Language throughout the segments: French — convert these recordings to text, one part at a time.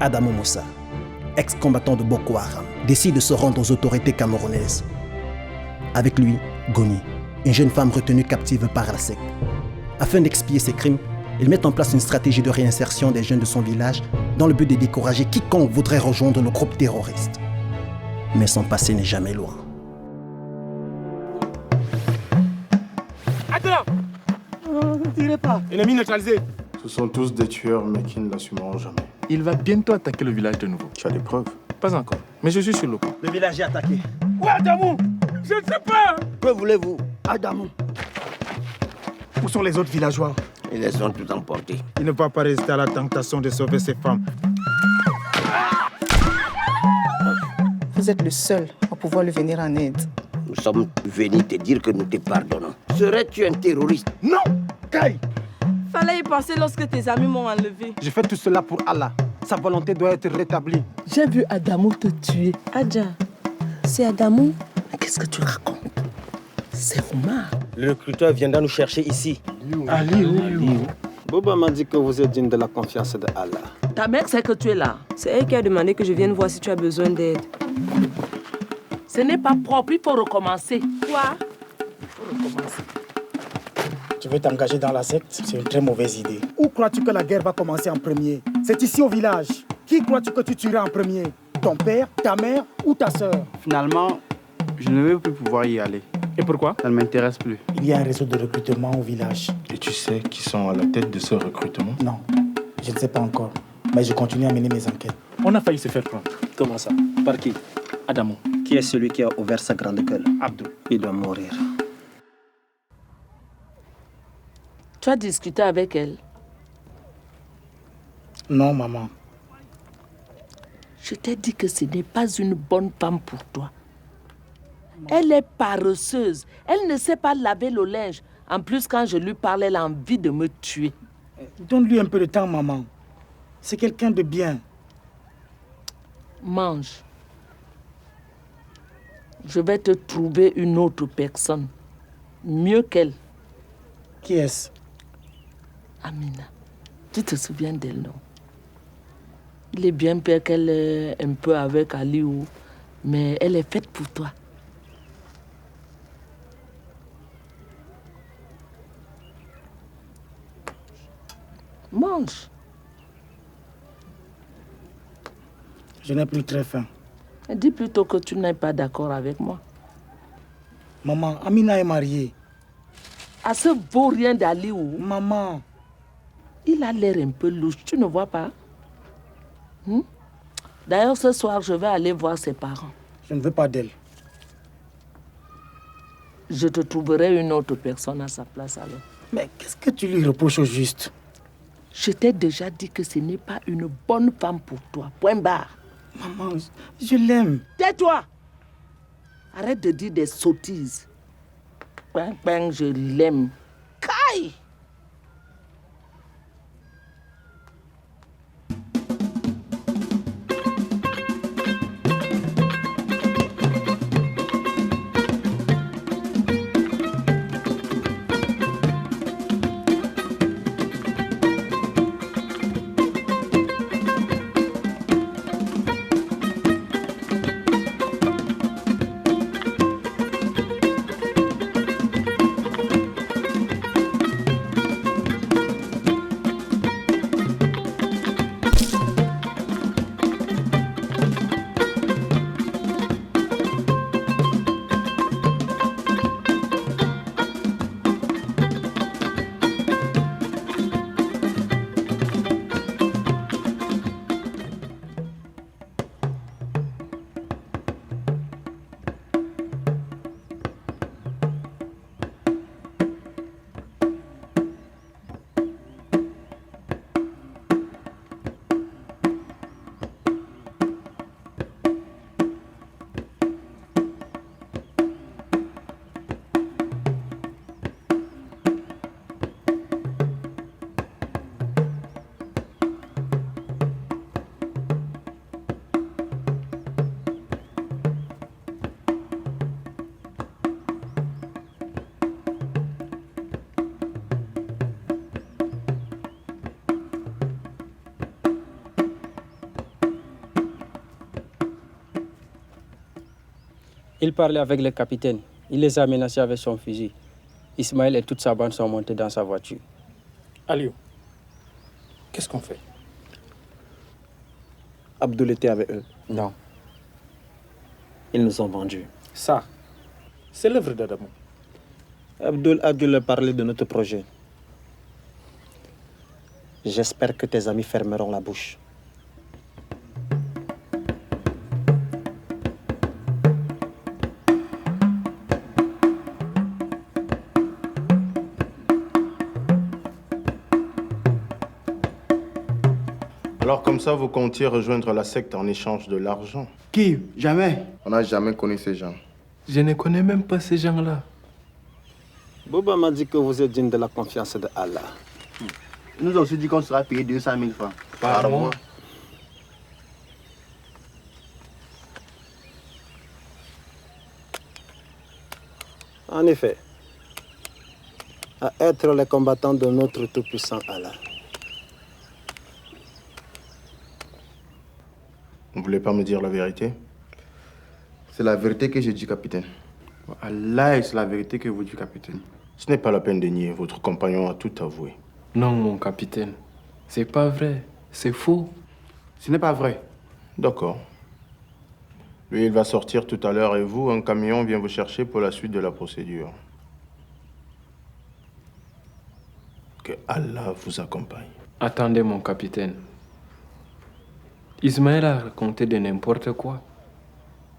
Adamo Moussa, ex-combattant de Boko Haram, décide de se rendre aux autorités camerounaises. Avec lui, Goni, une jeune femme retenue captive par la secte. Afin d'expier ses crimes, il met en place une stratégie de réinsertion des jeunes de son village dans le but de décourager quiconque voudrait rejoindre le groupe terroriste. Mais son passé n'est jamais loin. Attends! Ne tirez pas. Ennemi neutralisé. Ce sont tous des tueurs, mais qui ne l'assumeront jamais. Il va bientôt attaquer le village de nouveau. Tu as des preuves? Pas encore, mais je suis sur le coup. Le village est attaqué. Où est Adamou? Je ne sais pas! Que voulez-vous? Adamou. Où sont les autres villageois? Ils les ont tous emportés. Il ne va pas résister à la tentation de sauver ses femmes. Vous êtes le seul à pouvoir lui venir en aide. Nous sommes venus te dire que nous te pardonnons. Serais-tu un terroriste? Non! Kai! Fallait y penser lorsque tes amis m'ont enlevé. Je fais tout cela pour Allah. Sa volonté doit être rétablie. J'ai vu Adamou te tuer. Adja, c'est Adamou? Mais qu'est-ce que tu racontes? C'est Oumar. Le recruteur viendra nous chercher ici. Ali, oui. Boba m'a dit que vous êtes digne de la confiance de Allah. Ta mère sait que tu es là. C'est elle qui a demandé que je vienne voir si tu as besoin d'aide. Ce n'est pas propre, il faut recommencer. Quoi? Il faut recommencer. Tu veux t'engager dans la secte? C'est une très mauvaise idée. Où crois-tu que la guerre va commencer en premier? C'est ici au village. Qui crois-tu que tu tueras en premier? Ton père, ta mère ou ta sœur? Finalement, je ne vais plus pouvoir y aller. Et pourquoi? Ça ne m'intéresse plus. Il y a un réseau de recrutement au village. Et tu sais qui sont à la tête de ce recrutement? Non, je ne sais pas encore. Mais je continue à mener mes enquêtes. On a failli se faire prendre. Comment ça? Par qui? Adamo. Qui est celui qui a ouvert sa grande gueule? Abdou. Il doit mourir. Tu as discuté avec elle? Non, maman. Je t'ai dit que ce n'est pas une bonne femme pour toi. Elle est paresseuse. Elle ne sait pas laver le linge. En plus, quand je lui parle, elle a envie de me tuer. Donne-lui un peu de temps, maman. C'est quelqu'un de bien. Mange. Je vais te trouver une autre personne. Mieux qu'elle. Qui est-ce? Amina. Tu te souviens d'elle, non? Il est bien pire qu'elle est un peu avec Aliou, mais elle est faite pour toi. Mange. Je n'ai plus très faim. Dis plutôt que tu n'es pas d'accord avec moi. Maman, Amina est mariée. À ce beau rien d'Aliou. Maman. Il a l'air un peu louche, tu ne vois pas? D'ailleurs, ce soir, je vais aller voir ses parents. Je ne veux pas d'elle. Je te trouverai une autre personne à sa place alors. Mais qu'est-ce que tu lui reproches au juste? Je t'ai déjà dit que ce n'est pas une bonne femme pour toi. Point barre. Maman, je l'aime. Tais-toi! Arrête de dire des sottises. Ben, je l'aime. Kai! Il parlait avec le capitaine. Il les a menacés avec son fusil. Ismaël et toute sa bande sont montés dans sa voiture. Aliou, qu'est-ce qu'on fait? Abdul était avec eux. Non. Ils nous ont vendus. Ça, c'est l'œuvre d'Adamou. Abdul a dû leur parler de notre projet. J'espère que tes amis fermeront la bouche. Alors comme ça, vous comptiez rejoindre la secte en échange de l'argent? Qui? Jamais. On n'a jamais connu ces gens. Je ne connais même pas ces gens-là. Boba m'a dit que vous êtes digne de la confiance de Allah. Il nous a aussi dit qu'on sera payé 200 000 francs. Par mois. En effet, à être les combattants de notre tout-puissant Allah. Vous ne voulez pas me dire la vérité? C'est la vérité que j'ai dit, capitaine. Allah, c'est la vérité que vous dites, capitaine. Ce n'est pas la peine de nier. Votre compagnon a tout avoué. Non, mon capitaine. C'est pas vrai. C'est faux. Ce n'est pas vrai. D'accord. Lui, il va sortir tout à l'heure et vous, un camion vient vous chercher pour la suite de la procédure. Que Allah vous accompagne. Attendez, mon capitaine. Ismaël a raconté de n'importe quoi.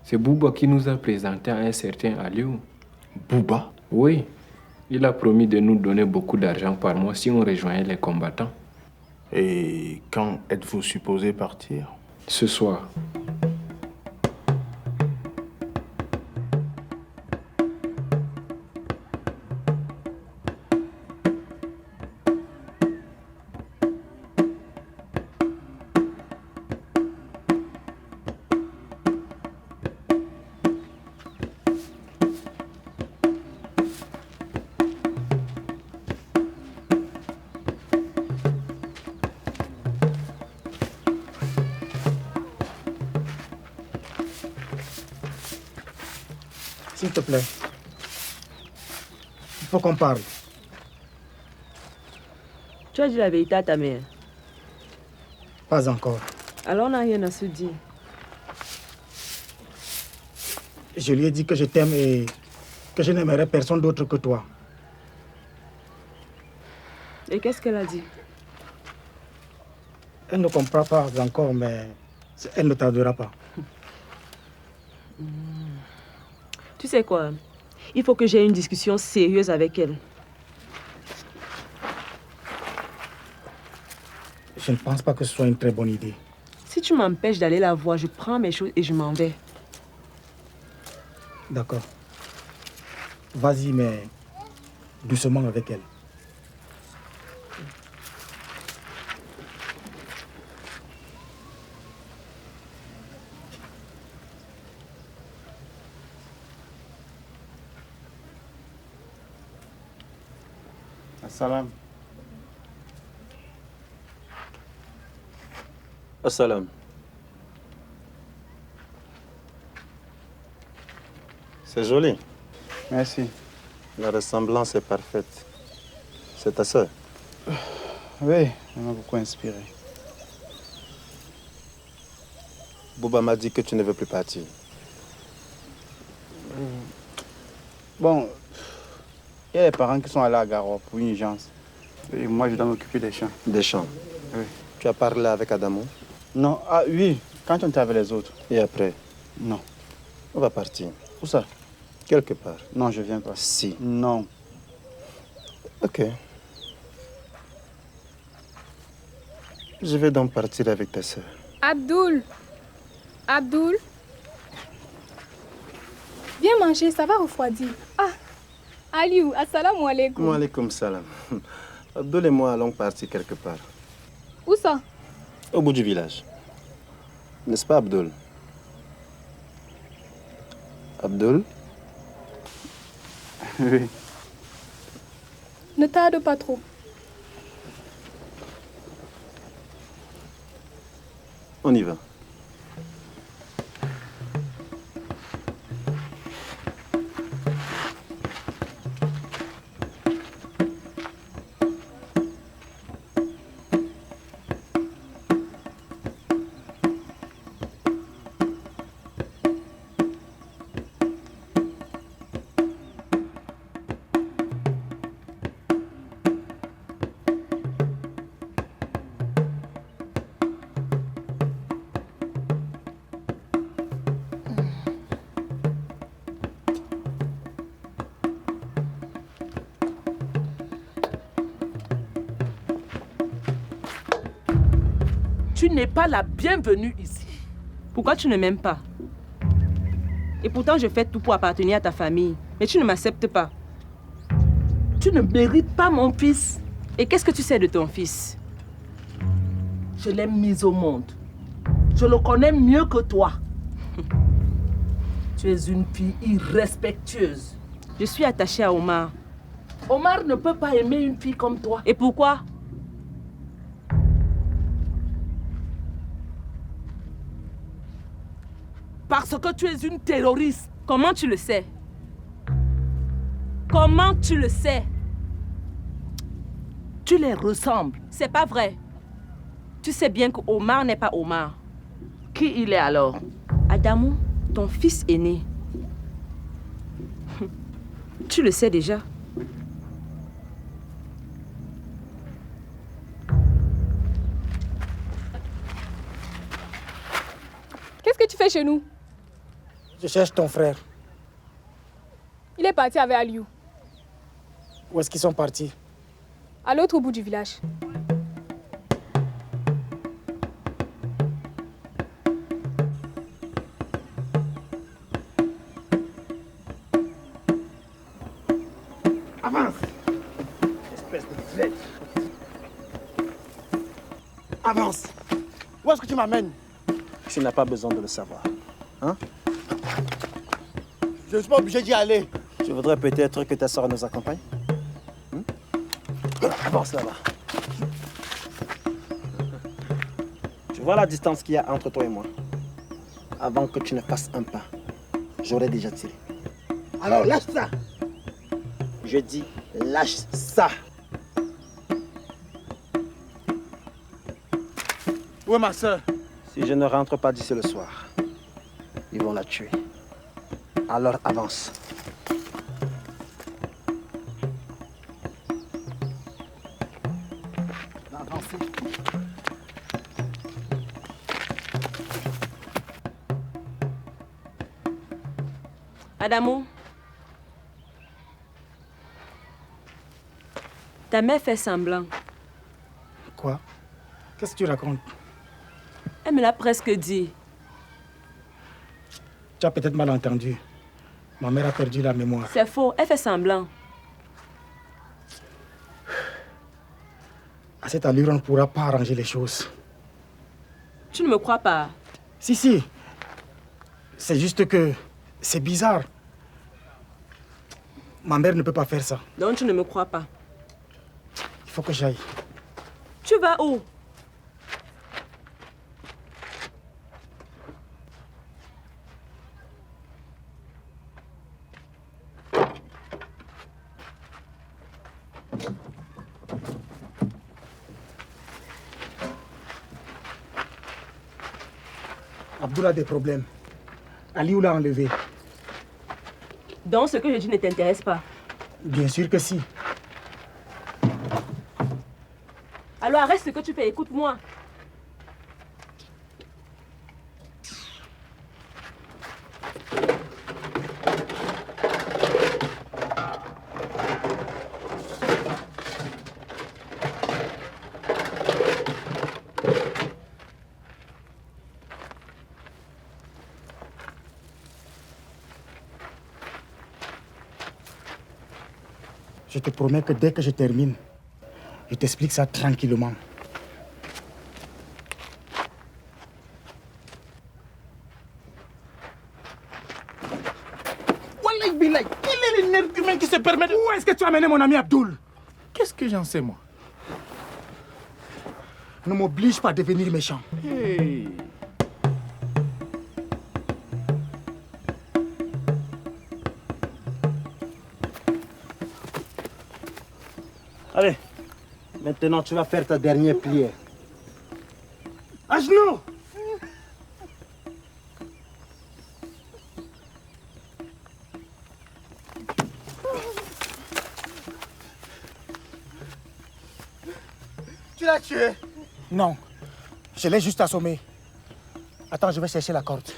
C'est Bouba qui nous a présenté à un certain Aliou. Bouba? Oui. Il a promis de nous donner beaucoup d'argent par mois si on rejoignait les combattants. Et quand êtes-vous supposé partir? Ce soir. S'il te plaît. Il faut qu'on parle. Tu as dit la vérité à ta mère? Pas encore. Alors on n'a rien à se dire. Je lui ai dit que je t'aime et que je n'aimerais personne d'autre que toi. Et qu'est-ce qu'elle a dit? Elle ne comprend pas encore, mais elle ne tardera pas. Tu sais quoi? Il faut que j'ai une discussion sérieuse avec elle. Je ne pense pas que ce soit une très bonne idée. Si tu m'empêches d'aller la voir, je prends mes choses et je m'en vais. D'accord. Vas-y, mais doucement avec elle. Assalam. Assalam. C'est joli. Merci. La ressemblance est parfaite. C'est ta sœur? Oui, elle m'a beaucoup inspiré. Bouba m'a dit que tu ne veux plus partir. Bon, il y a les parents qui sont allés à Garo pour une urgence. Et moi, je dois m'occuper des champs. Des champs? Oui. Tu as parlé avec Adamo? Non, ah oui, quand on était avec les autres. Et après? Non. On va partir. Où ça? Quelque part. Non, je viens pas. Si. Non. Ok. Je vais donc partir avec ta sœur. Abdul. Abdul. Viens manger, ça va refroidir. Ah, Aliou, assalamu alaikum. Wa alaikum salam. Abdul et moi allons partir quelque part. Où ça? Au bout du village. N'est-ce pas, Abdul? Abdul? Oui. Ne tarde pas trop. On y va. n'es pas la bienvenue ici. Pourquoi tu ne m'aimes pas? Et pourtant, je fais tout pour appartenir à ta famille. Mais tu ne m'acceptes pas. Tu ne mérites pas mon fils. Et qu'est-ce que tu sais de ton fils? Je l'ai mis au monde. Je le connais mieux que toi. Tu es une fille irrespectueuse. Je suis attachée à Omar. Omar ne peut pas aimer une fille comme toi. Et pourquoi? Parce que tu es une terroriste. Comment tu le sais? Comment tu le sais? Tu les ressembles. C'est pas vrai. Tu sais bien que Omar n'est pas Omar. Qui il est alors? Adamou, ton fils aîné. Tu le sais déjà. Qu'est-ce que tu fais chez nous? Je cherche ton frère. Il est parti avec Aliou, Où est-ce qu'ils sont partis? à l'autre bout du village. Avance. Espèce de flèche. Avance. Où est-ce que tu m'amènes? Tu n'as pas besoin de le savoir. Hein? Je ne suis pas obligé d'y aller. Tu voudrais peut-être que ta soeur nous accompagne? Avance là-bas. Tu vois la distance qu'il y a entre toi et moi? Avant que tu ne fasses un pas, j'aurais déjà tiré. Alors lâche ça. Je dis, lâche ça. Où est ma soeur? Si je ne rentre pas d'ici le soir, ils vont la tuer. Alors avance. Avancez. Adamou, ta mère fait semblant. Quoi? Qu'est-ce que tu racontes? Elle me l'a presque dit. Tu as peut-être mal entendu. Ma mère a perdu la mémoire. C'est faux, elle fait semblant. À cette allure, on ne pourra pas arranger les choses. Tu ne me crois pas? Si, si. C'est juste que c'est bizarre. Ma mère ne peut pas faire ça. Donc tu ne me crois pas. Il faut que j'aille. Tu vas où? Abdoul a des problèmes. Aliou l'a enlevé. Donc ce que je dis ne t'intéresse pas? Bien sûr que si. Alors arrête ce que tu fais, écoute-moi. Je te promets que dès que je termine, je t'explique ça tranquillement. Wallah Bilay, quel est le nerf humain qui se permet de... Où est-ce que tu as amené mon ami Abdoul? Qu'est-ce que j'en sais, moi? Ne m'oblige pas à devenir méchant. Hey. Allez, maintenant tu vas faire ta dernière prière. À genoux! Tu l'as tué? Non, je l'ai juste assommé. Attends, je vais chercher la corde.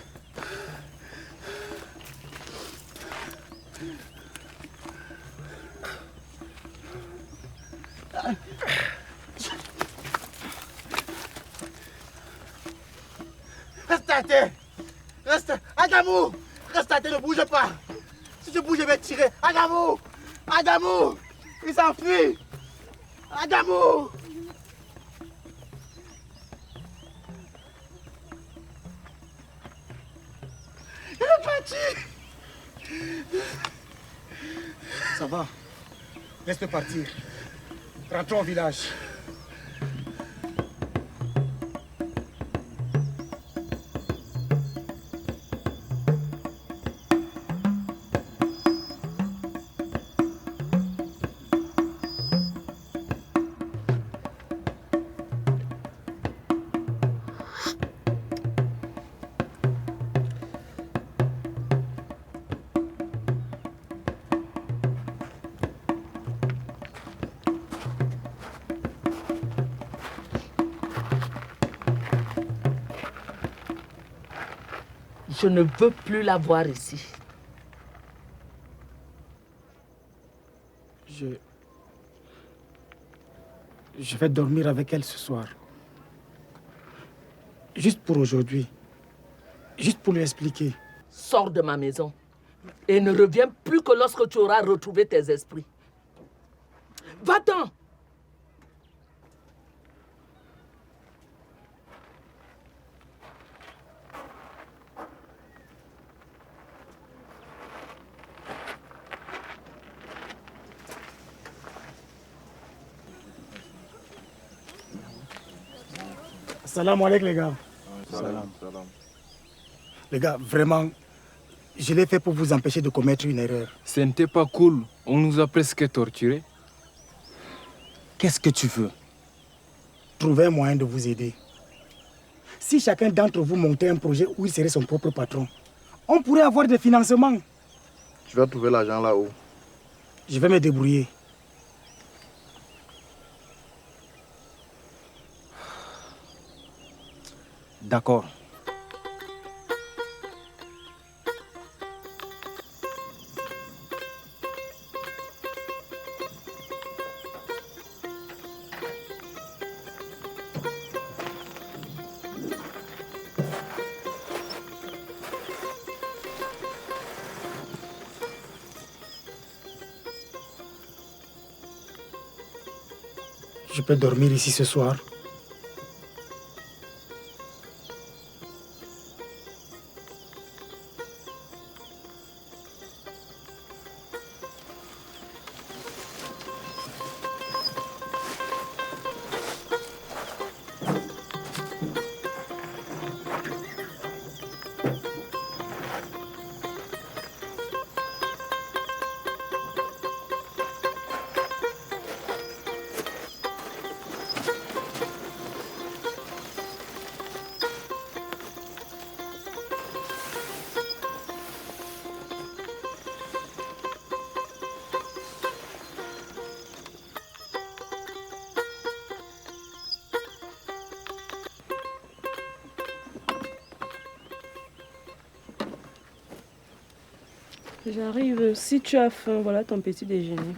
Reste à terre. Reste. Adamou, reste à terre, ne bouge pas. Si je bouge, je vais tirer. Adamou, Adamou, il s'enfuit. Adamou. Il est parti. Ça va. Laisse-le partir. Rentrons au village. Je ne veux plus la voir ici. Je vais dormir avec elle ce soir. Juste pour aujourd'hui. Juste pour lui expliquer. Sors de ma maison et ne reviens plus que lorsque tu auras retrouvé tes esprits. Va-t'en! Salam alaikum les gars. Salam. Les gars, vraiment, je l'ai fait pour vous empêcher de commettre une erreur. Ce n'était pas cool. On nous a presque torturés. Qu'est-ce que tu veux? Trouver un moyen de vous aider. Si chacun d'entre vous montait un projet où il serait son propre patron, on pourrait avoir des financements. Tu vas trouver l'argent là-haut. Je vais me débrouiller. D'accord. Je peux dormir ici ce soir. J'arrive. Si tu as faim, voilà ton petit déjeuner.